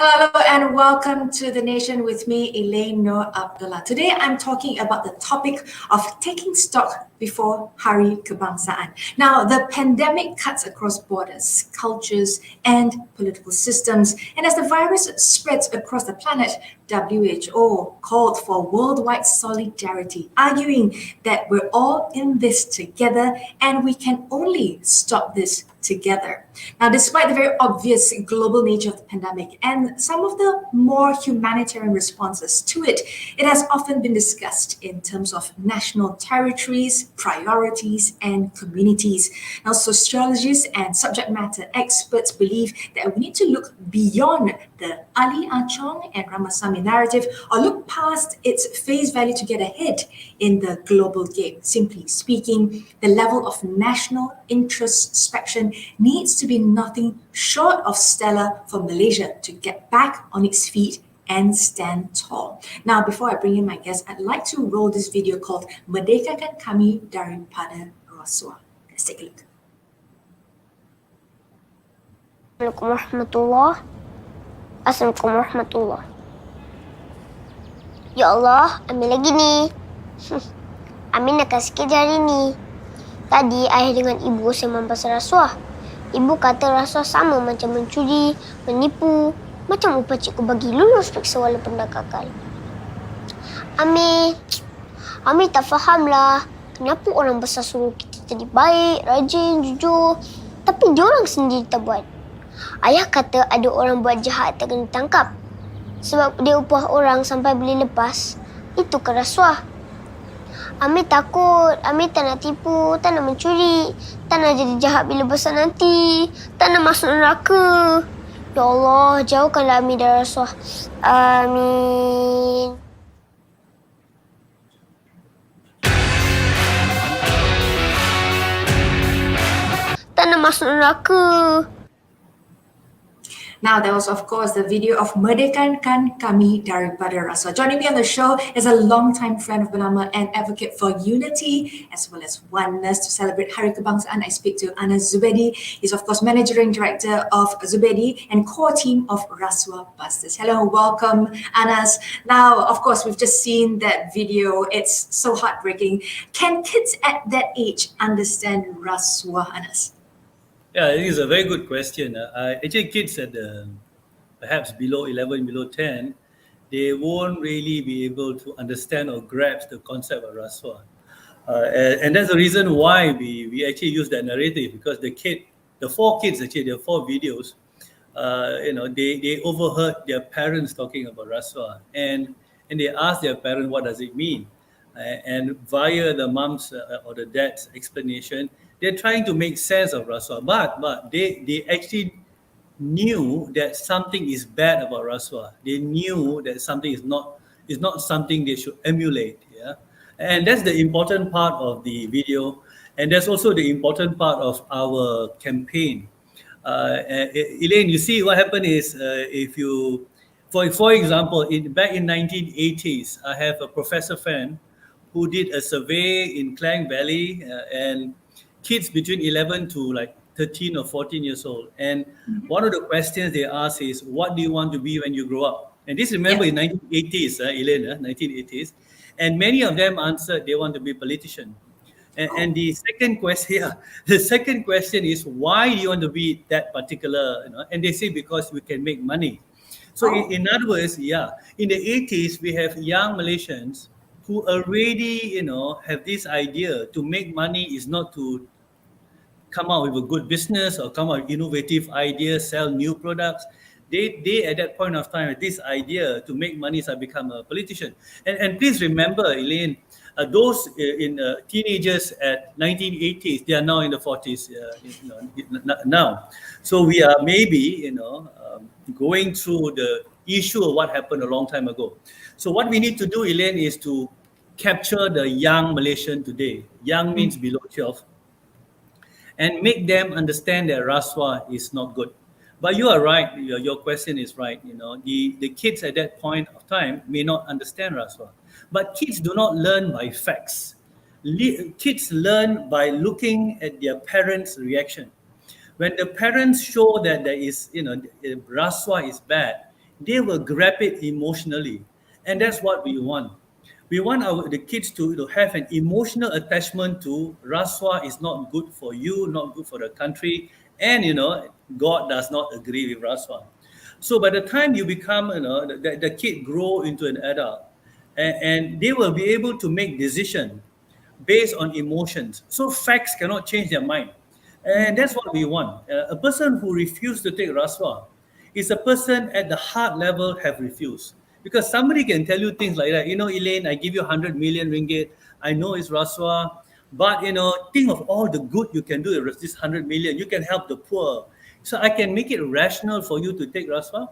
Hello and welcome to The Nation with me, Elane, Noor, Abdullah. Today I'm talking about the topic of taking stock before Hari Kebangsaan. Now, the pandemic cuts across borders, cultures, and political systems. And as the virus spreads across the planet, WHO called for worldwide solidarity, arguing that we're all in this together and we can only stop this together. Now, despite the very obvious global nature of the pandemic and some of the more humanitarian responses to it, it has often been discussed in terms of national territories, priorities, and communities. Now, sociologists and subject matter experts believe that we need to look beyond the Ali Achong and Ramasamy narrative or look past its face value to get ahead in the global game. Simply speaking, the level of national introspection needs to be nothing short of stellar for Malaysia to get back on its feet and stand tall. Now, before I bring in my guest, I'd like to roll this video called Merdekakan Kami Daripada Rasuah. Let's take a look. Assalamualaikum warahmatullah. Assalamualaikum warahmatullah. Ya Allah, ambil lagi ni. Amin nak kasih kerja hari ni. Tadi ayah dengan ibu sembang pasal rasuah. Ibu kata rasuah sama macam mencuri, menipu, macam upah cikgu bagi lulus periksa walaupun dah gagal. Ami tak fahamlah kenapa orang besar suruh kita jadi baik, rajin, jujur, tapi diorang sendiri tak buat. Ayah kata ada orang buat jahat tak kena tangkap sebab dia upah orang sampai boleh lepas. Itu ke rasuah? Ami takut, Ami tak nak tipu, tak nak mencuri, tak nak jadi jahat bila besar nanti, tak nak masuk neraka. Ya Allah, jauhkanlah Ami dari rasuah. Amin. Tak nak masuk neraka. Now, that was, of course, the video of Merdekakan Kami Daripada Rasuah. Joining me on the show is a longtime friend of Bernama and advocate for unity as well as oneness. To celebrate Hari Kebangsaan, I speak to Zubedy. He's, of course, Managing Director of Zubedy and core team of Rasuah Busters. Hello, welcome, Anas. Now, of course, we've just seen that video. It's so heartbreaking. Can kids at that age understand Rasuah, Anas? Yeah, it is a very good question. Actually, kids at perhaps below 11, below 10, they won't really be able to understand or grasp the concept of rasuah. And that's the reason why we actually use that narrative, because the four kids, actually, there are 4 videos, they overheard their parents talking about rasuah, and they asked their parents, what does it mean? And via the mom's or the dad's explanation, they're trying to make sense of rasuah, but they actually knew that something is bad about rasuah. They knew that something is not something they should emulate. Yeah, and that's the important part of the video, and that's also the important part of our campaign. Elane, you see what happened is if you, for example, back in 1980s, I have a professor friend who did a survey in Klang Valley and kids between 11 to like 13 or 14 years old. And one of the questions they ask is, what do you want to be when you grow up? And this, remember, in 1980s, Elena, 1980s. And many of them answered they want to be a politician. And the second question is, why do you want to be that particular? And they say, because we can make money. So in other words, in the 80s, we have young Malaysians who already, have this idea to make money is not to come out with a good business or come out with innovative ideas, sell new products. They at that point of time had this idea to make money, so become a politician. And please remember, Elane, those in teenagers at 1980s, they are now in the 40s now. So we are maybe, going through the issue of what happened a long time ago. So what we need to do, Elane, is to capture the young Malaysian today. Young means below 12. And make them understand that rasuah is not good. But you are right. Your question is right. The kids at that point of time may not understand rasuah. But kids do not learn by facts. Kids learn by looking at their parents' reaction. When the parents show that there is, rasuah is bad, they will grab it emotionally. And that's what we want. We want the kids to have an emotional attachment to Rasuah is not good for you, not good for the country, and God does not agree with Rasuah. So by the time you become, the kid grow into an adult, and they will be able to make decision based on emotions. So facts cannot change their mind. And that's what we want. A person who refused to take Rasuah is a person at the heart level have refused. Because somebody can tell you things like that, Elane, I give you 100 million ringgit. I know it's Rasuah, but, think of all the good you can do with this 100 million. You can help the poor. So I can make it rational for you to take Rasuah.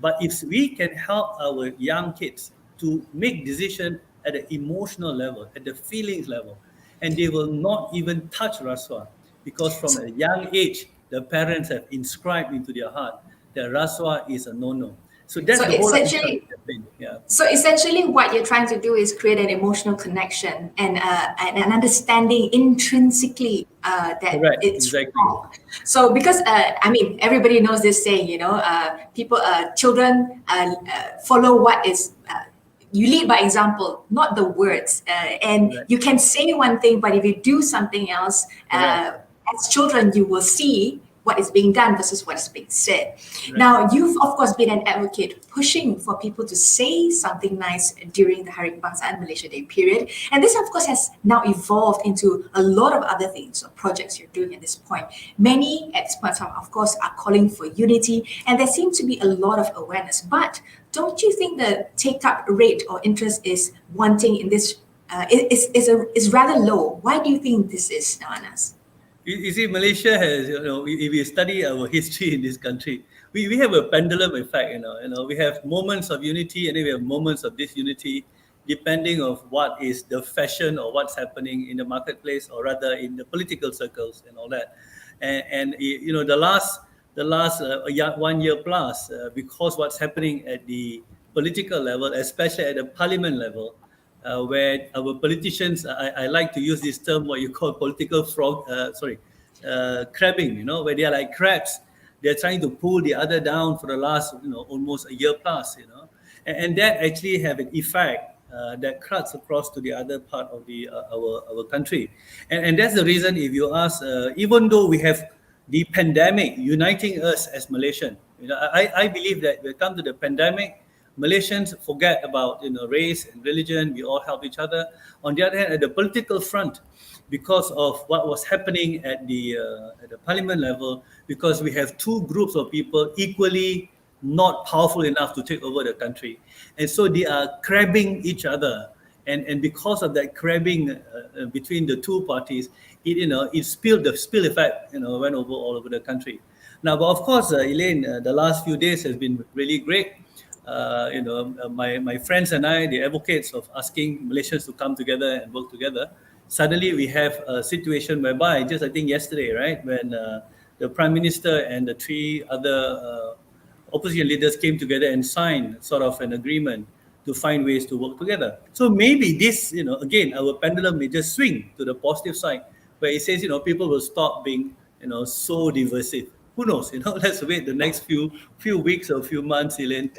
But if we can help our young kids to make decisions at the emotional level, at the feelings level, and they will not even touch Rasuah, because from a young age, the parents have inscribed into their heart that Rasuah is a no-no. So that's So the whole idea of essentially, the campaign. Yeah. So essentially, what you're trying to do is create an emotional connection and an understanding intrinsically that Correct. it's Exactly. wrong. So because everybody knows this saying, children follow what is. You lead by example, not the words. And Correct. you can say one thing, but if you do something else, Correct. as children, you will see what is being done versus what is being said. Right. Now, you've of course been an advocate pushing for people to say something nice during the Hari Kebangsaan Malaysia Day period. And this, of course, has now evolved into a lot of other things or projects you're doing at this point. Many experts, of course, are calling for unity, and there seems to be a lot of awareness. But don't you think the take-up rate or interest is wanting in this is rather low? Why do you think this is, Anas? You see, Malaysia has, if you study our history in this country, we have a pendulum effect, we have moments of unity and then we have moments of disunity, depending of what is the fashion or what's happening in the marketplace, or rather in the political circles and all that. And the last 1 year plus, because what's happening at the political level, especially at the parliament level, where our politicians, I like to use this term, what you call political crabbing, where they are like crabs. They're trying to pull the other down for the last, almost a year plus, and that actually have an effect that cuts across to the other part of the our country. And that's the reason, if you ask, even though we have the pandemic uniting us as Malaysian, I believe that when it comes to the pandemic, Malaysians forget about race and religion. We all help each other. On the other hand, at the political front, because of what was happening at the parliament level, because we have two groups of people equally not powerful enough to take over the country, and so they are crabbing each other. And because of that crabbing between the two parties, it spilled, the spill effect went over all over the country. Now, but of course, Elane, the last few days has been really great. My friends and I, the advocates of asking Malaysians to come together and work together, suddenly we have a situation whereby, just I think yesterday, right, when the Prime Minister and the three other opposition leaders came together and signed sort of an agreement to find ways to work together. So maybe this, again, our pendulum may just swing to the positive side, where it says, people will stop being, so divisive. Who knows? Let's wait the next few weeks or few months, Elaine.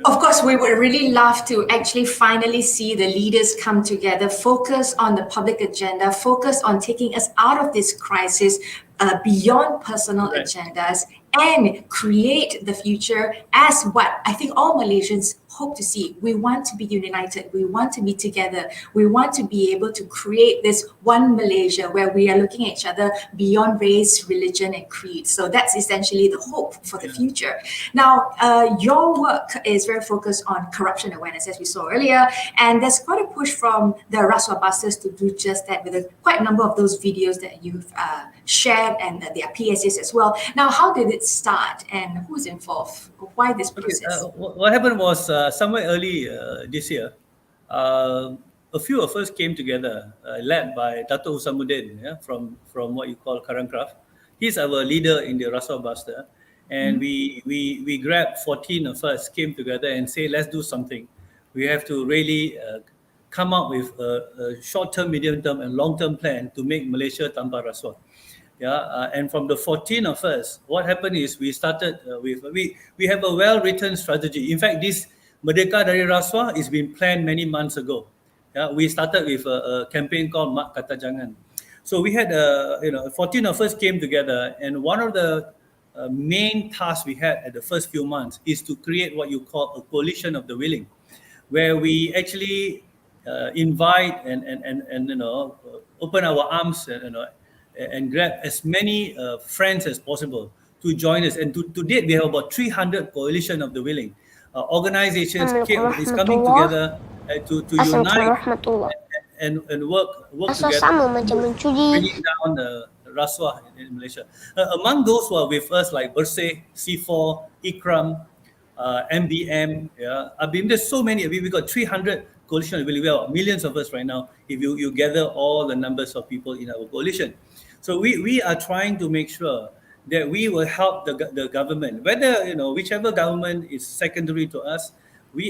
Of course, we would really love to actually finally see the leaders come together, focus on the public agenda, focus on taking us out of this crisis beyond personal agendas, and create the future as what I think all Malaysians hope to see. We want to be united. We want to be together. We want to be able to create this one Malaysia where we are looking at each other beyond race, religion, and creed. So that's essentially the hope for the future. Now, your work is very focused on corruption awareness, as we saw earlier, and there's quite a push from the Rasuah busters to do just that with quite a number of those videos that you've shared, and their PSAs as well. Now, how did it start, and who's involved? Why this process? What happened was somewhere early this year, a few of us came together, led by Dato' Husamuddin, from what you call Karangkraf. He's our leader in the Rasuah Buster. And we grabbed 14 of us, came together and say, let's do something. We have to really come up with a short-term, medium-term, and long-term plan to make Malaysia tanpa rasuah. And from the 14 of us, what happened is we started we have a well-written strategy. In fact, this Merdeka dari Rasuah is been planned many months ago. We started with a campaign called Mak Kata Jangan. So we had 14 of us came together, and one of the main tasks we had at the first few months is to create what you call a coalition of the willing, where we actually invite and open our arms and grab as many friends as possible to join us. And to date, we have about 300 coalition of the willing organizations is coming together to unite Assalamualaikum. and work Rasa together, sama macam mencuri. bringing down the Rasuah in Malaysia. Among those who are with us, like Bersih, C4, Ikram, MBM, there's so many. We got 300 coalition. We have millions of us right now. If you gather all the numbers of people in our coalition, so we are trying to make sure that we will help the government, whether whichever government is secondary to us.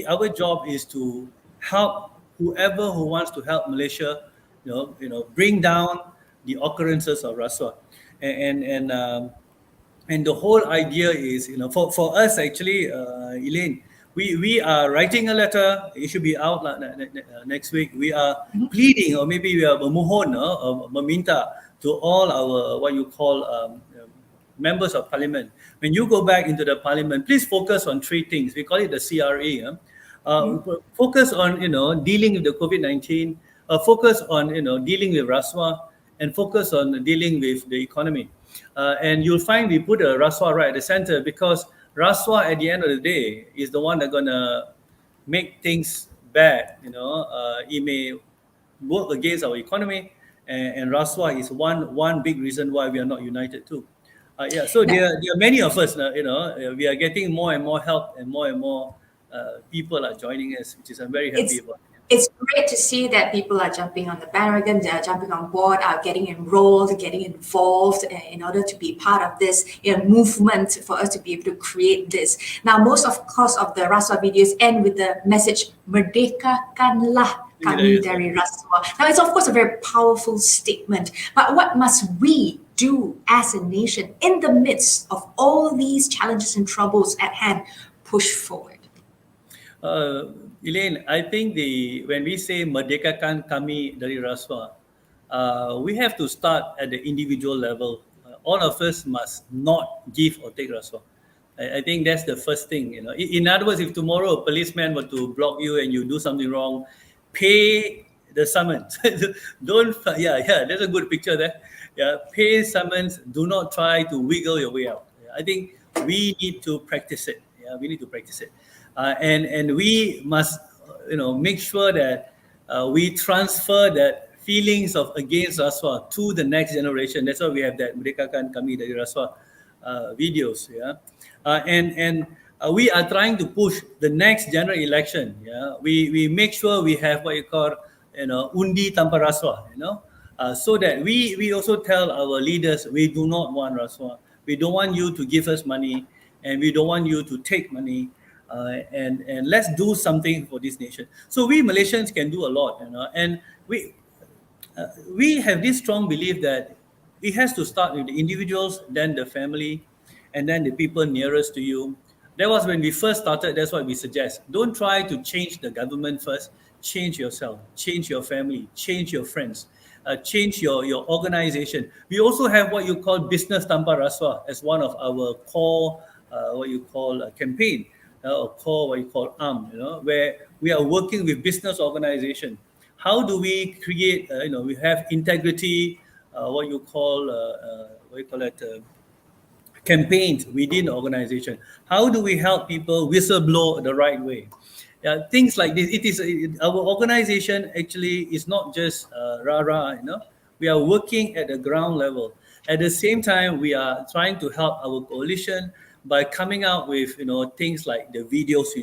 Our job is to help whoever who wants to help Malaysia, bring down the occurrences of Rasuah, and the whole idea is, for us actually, Elane, we are writing a letter. It should be out next week. We are pleading, or maybe we are memohon, meminta to all our what you call members of parliament. When you go back into the parliament, please focus on three things. We call it the CRA. Focus on dealing with the COVID-19. Focus on dealing with Rasuah, and focus on dealing with the economy. And you'll find we put a Rasuah right at the center, because Rasuah at the end of the day is the one that's gonna make things bad. It may work against our economy, and Rasuah is one big reason why we are not united too. So there are many of us. We are getting more and more help, and more people are joining us, which is I'm very happy about. It's great to see that people are jumping on the bandwagon, they are jumping on board, are getting enrolled, getting involved in order to be part of this movement for us to be able to create this. Now, most of course of the Rasuah videos end with the message, "Merdekakanlah kami dari Rasuah." Now, it's of course a very powerful statement, but what must we do as a nation in the midst of all these challenges and troubles at hand? Push forward. Elane, I think when we say Merdekakan kami dari Rasuah, we have to start at the individual level. All of us must not give or take Rasuah. I think that's the first thing. In other words, if tomorrow a policeman were to block you and you do something wrong, pay the summons. Don't. There's a good picture there. Pay summons. Do not try to wiggle your way out. I think we need to practice it. We need to practice it. And we must, make sure that we transfer that feelings of against Rasuah to the next generation. That's why we have that Merdekakan kami dari Rasuah videos. And we are trying to push the next general election. We make sure we have what you call, undi tanpa Rasuah. So that we also tell our leaders, we do not want Rasuah. We don't want you to give us money, and we don't want you to take money. And let's do something for this nation. So we Malaysians can do a lot, and we have this strong belief that it has to start with the individuals, then the family, and then the people nearest to you. That was when we first started. That's what we suggest. Don't try to change the government first. Change yourself, change your family, change your friends, change your organization. We also have what you call business tanpa Rasuah as one of our core campaign. Or core, what you call arm, where we are working with business organization. How do we create, we have integrity, campaigns within the organization. How do we help people whistleblow the right way? Things like this. Our organization actually is not just rah-rah, we are working at the ground level. At the same time, we are trying to help our coalition by coming out with things like the videos we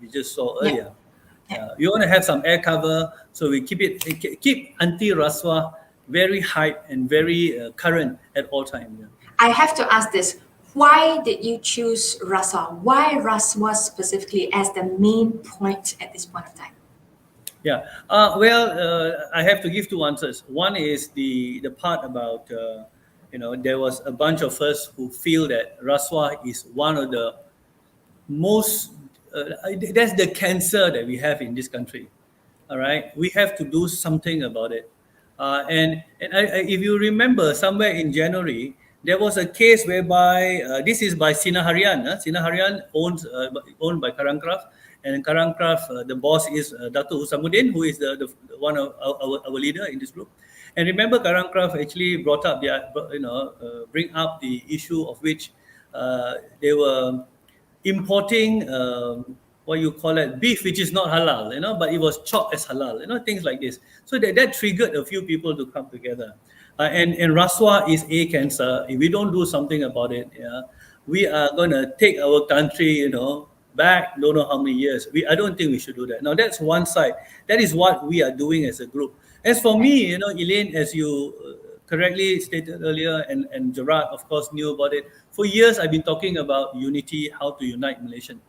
just saw earlier. We want to have some air cover, so we keep anti-Rasuah very hype and very current at all times. I have to ask this: why did you choose Rasuah? Why Rasuah specifically as the main point at this point of time? I have to give two answers. One is the part about there was a bunch of us who feel that Rasuah is one of the most, that's the cancer that we have in this country. All right, we have to do something about it. If you remember, somewhere in January, there was a case whereby this is by Sina Harian. Sina Harian owned by Karangkraf, and Karangkraf, the boss is Dato' Husamuddin, who is the one of our leader in this group. And remember, Karangkraf actually brought up bring up the issue of which they were importing what you call it, beef, which is not halal, but it was chopped as halal, things like this. So that triggered a few people to come together. And Rasuah is a cancer. If we don't do something about it, we are going to take our country, back don't know how many years. I don't think we should do that. Now, that's one side. That is what we are doing as a group. As for me, Elane, as you correctly stated earlier, and Gerard, of course, knew about it. For years, I've been talking about unity, how to unite Malaysians.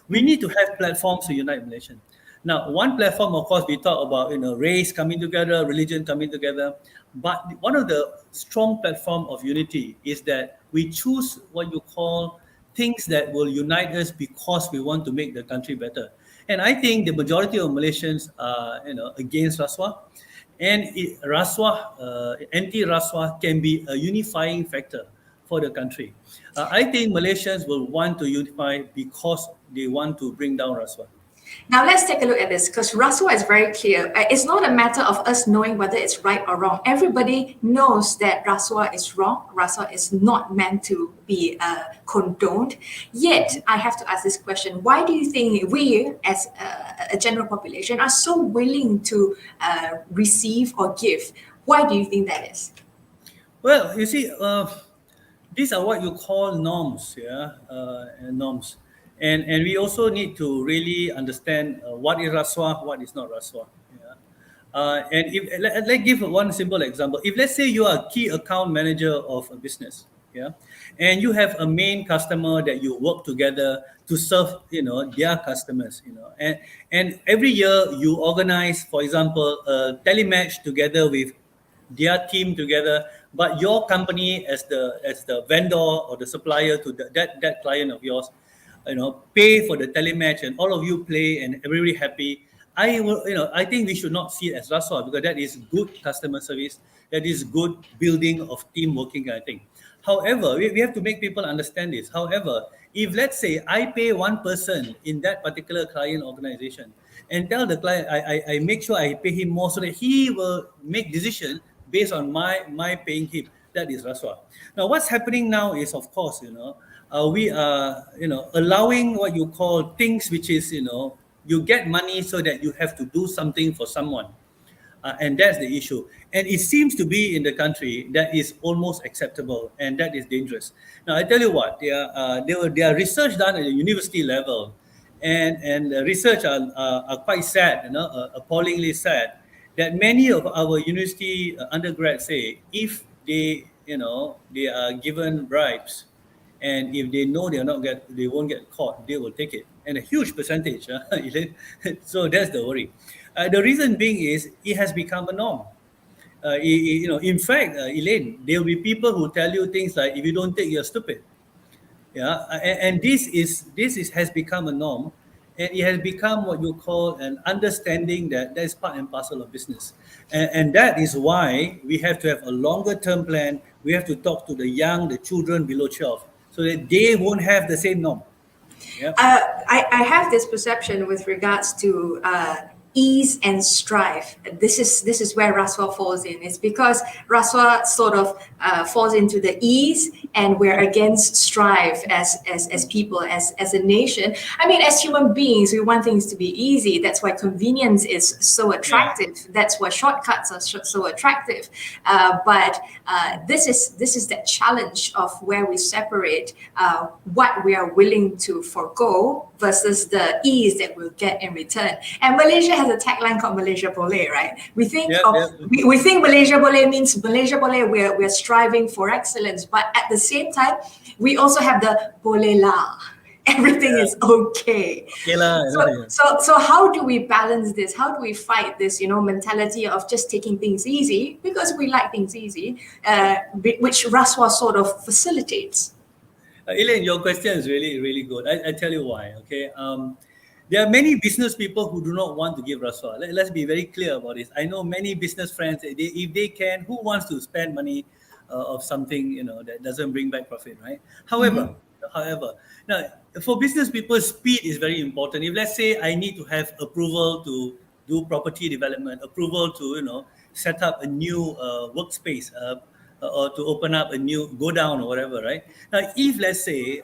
We need to have platforms to unite Malaysians. Now, one platform, of course, we talk about race coming together, religion coming together. But one of the strong platform of unity is that we choose what you call things that will unite us because we want to make the country better. And I think the majority of Malaysians are against Rasuah. And anti-Rasuah can be a unifying factor for the country. I think Malaysians will want to unify because they want to bring down Rasuah. Now let's take a look at this, because Rasuah is very clear. It's not a matter of us knowing whether it's right or wrong. Everybody knows that Rasuah is wrong. Rasuah is not meant to be condoned. Yet, I have to ask this question. Why do you think we, as a general population, are so willing to receive or give? Why do you think that is? Well, you see, these are what you call norms, norms. And we also need to really understand what is Rasuah, what is not Rasuah. And let's give one simple example. If let's say you are a key account manager of a business, and you have a main customer that you work together to serve, their customers, and every year you organize, for example, a telematch together with their team together, but your company as the vendor or the supplier to that client of yours, pay for the telematch and all of you play and everybody happy. I think we should not see it as Rasuah, because that is good customer service. That is good building of team working, I think. However, we have to make people understand this. However, if let's say I pay one person in that particular client organization and tell the client, I make sure I pay him more so that he will make decision based on my paying him, that is Rasuah. Now, what's happening now is, of course, we are, allowing what you call things which is, you get money so that you have to do something for someone. And that's the issue. And it seems to be in the country that is almost acceptable, and that is dangerous. Now, I tell you what, there are research done at the university level, and the research are quite sad, appallingly sad, that many of our university undergrads say if they are given bribes, and if they know they won't get caught, they will take it, and a huge percentage. So that's the worry. The reason being is it has become a norm. In fact, Elane, there will be people who tell you things like, if you don't take, you're stupid. And this has become a norm, and it has become what you call an understanding that is part and parcel of business. And that is why we have to have a longer term plan. We have to talk to the children below 12, so that they won't have the same norm. I have this perception with regards to ease and strive. This is where Rasuah falls in. It's because Rasuah sort of falls into the ease, and we're against strive as people, as a nation. I mean, as human beings, we want things to be easy. That's why convenience is so attractive. That's why shortcuts are so attractive. But this is that challenge of where we separate what we are willing to forego versus the ease that we'll get in return. And Malaysia has a tagline called Malaysia Boleh, right? We think we think Malaysia Boleh means Malaysia Boleh, we're striving for excellence, but at the same time, we also have the Boleh lah. everything is okay. Okay lah, So how do we balance this? How do we fight this, mentality of just taking things easy because we like things easy, which Rasuah sort of facilitates? Elane, your question is really, really good. I tell you why. Okay, there are many business people who do not want to give Rasuah. Let's be very clear about this. I know many business friends. If they can, who wants to spend money of something that doesn't bring back profit, right? However, now for business people, speed is very important. If let's say I need to have approval to do property development, approval to set up a new workspace, or to open up a new go down or whatever, right? Now, if let's say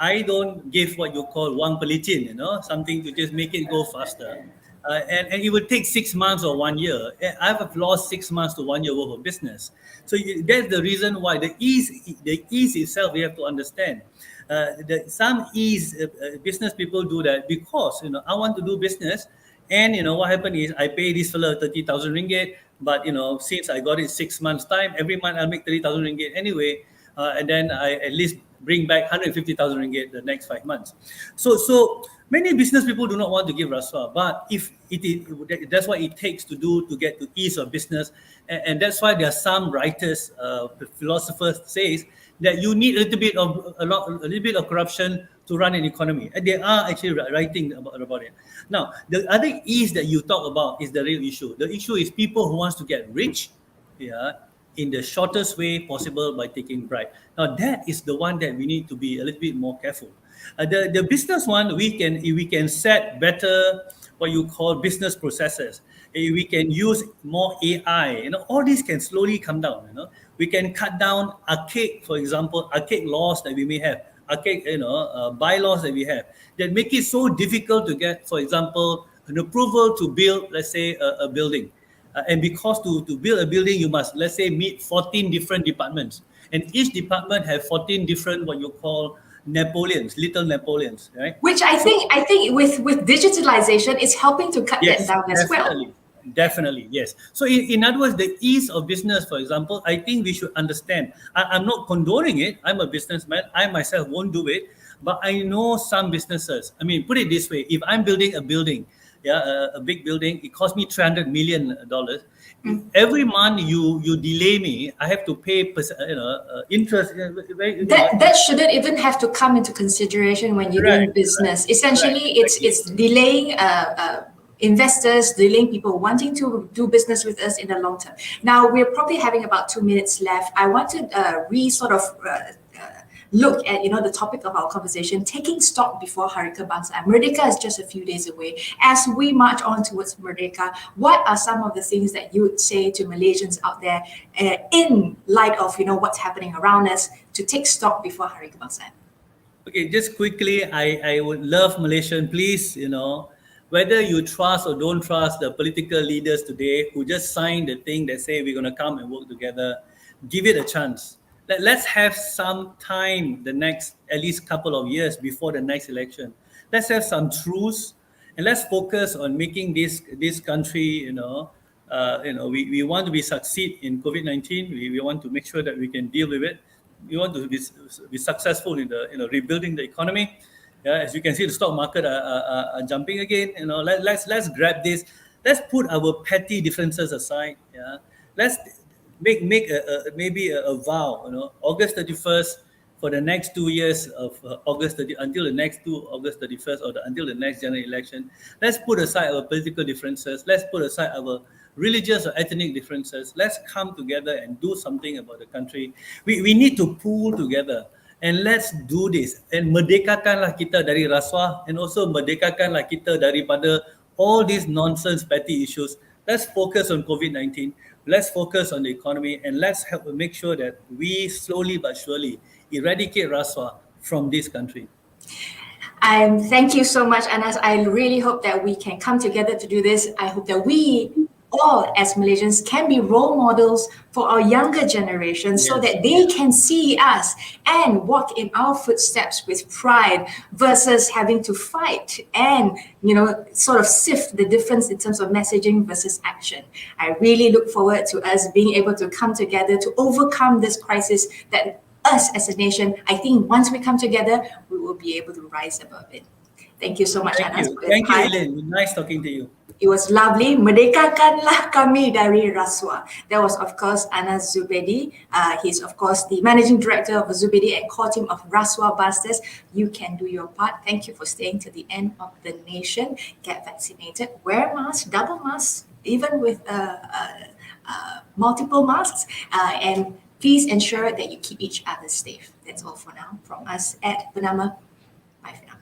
I don't give what you call wang pelicin, something to just make it go faster, and it would take 6 months or 1 year. I've lost 6 months to 1 year worth of business. So that's the reason why the ease itself we have to understand. Some business people do that because I want to do business, and what happened is I pay this fellow 30,000 ringgit, but since I got it 6 months time, every month I'll make 30,000 ringgit anyway, and then I at least bring back 150,000 ringgit the next 5 months. So many business people do not want to give Rasuah, but if that's what it takes to get to ease of business, and that's why there are some writers, philosophers says that you need a little bit of corruption to run an economy, and they are actually writing about it. Now, the other ease that you talk about is the real issue. The issue is people who wants to get rich, in the shortest way possible by taking bribe. Now, that is the one that we need to be a little bit more careful. The business one, we can set better what you call business processes. We can use more AI. All this can slowly come down. We can cut down archaic laws that we may have, bylaws that we have that make it so difficult to get, for example, an approval to build, let's say, a building. And because to build a building, you must, let's say, meet 14 different departments. And each department have 14 different what you call little Napoleons, right? Which I think with digitalization, it's helping to cut that down as well. Definitely, yes. So in other words, the ease of business, for example, I think we should understand. I'm not condoning it. I'm a businessman. I myself won't do it. But I know some businesses. I mean, put it this way. If I'm building a building, a big building, it cost me $300 million. Every month you delay me, I have to pay interest. That shouldn't even have to come into consideration when you're doing business. Essentially, it's delaying investors, delaying people wanting to do business with us in the long term. Now, we're probably having about 2 minutes left. I want to look at the topic of our conversation, taking stock before Hari Kebangsaan. Merdeka is just a few days away. As we march on towards Merdeka, what are some of the things that you would say to Malaysians out there in light of what's happening around us to take stock before Hari Kebangsaan? Okay, just quickly, I would love Malaysian, please, whether you trust or don't trust the political leaders today who just signed the thing that say we're going to come and work together, give it a chance. Let's have some time the next at least couple of years before the next election. Let's have some truce, and let's focus on making this country, we want to succeed in COVID-19. We want to make sure that we can deal with it. We want to be successful in the rebuilding the economy. As you can see, the stock market are jumping again. Let's grab this. Let's put our petty differences aside. Let's make maybe a vow. August 31st for the next 2 years of until the next August 31st or until the next general election. Let's put aside our political differences. Let's put aside our religious or ethnic differences. Let's come together and do something about the country. We need to pull together. And let's do this. And merdekakanlah kita dari rasuah, and also merdekakanlah kita daripada all these nonsense petty issues. Let's focus on COVID-19. Let's focus on the economy, and let's make sure that we slowly but surely eradicate rasuah from this country. Thank you so much, Anas. I really hope that we can come together to do this. I hope that we all as Malaysians can be role models for our younger generation, so that they can see us and walk in our footsteps with pride versus having to fight and sort of sift the difference in terms of messaging versus action. I really look forward to us being able to come together to overcome this crisis that us as a nation, I think once we come together, we will be able to rise above it. Thank you so much, Thank Anas, you. for your Thank you, time. Elane. Nice talking to you. It was lovely. Merdekakanlah kami dari Rasuah. That was, of course, Anas Zubedy. He's, of course, the managing director of Zubedy and core team of Rasuah Busters. You can do your part. Thank you for staying to the end of the nation. Get vaccinated. Wear masks, double masks, even with multiple masks. And please ensure that you keep each other safe. That's all for now from us at Bernama. Bye for now.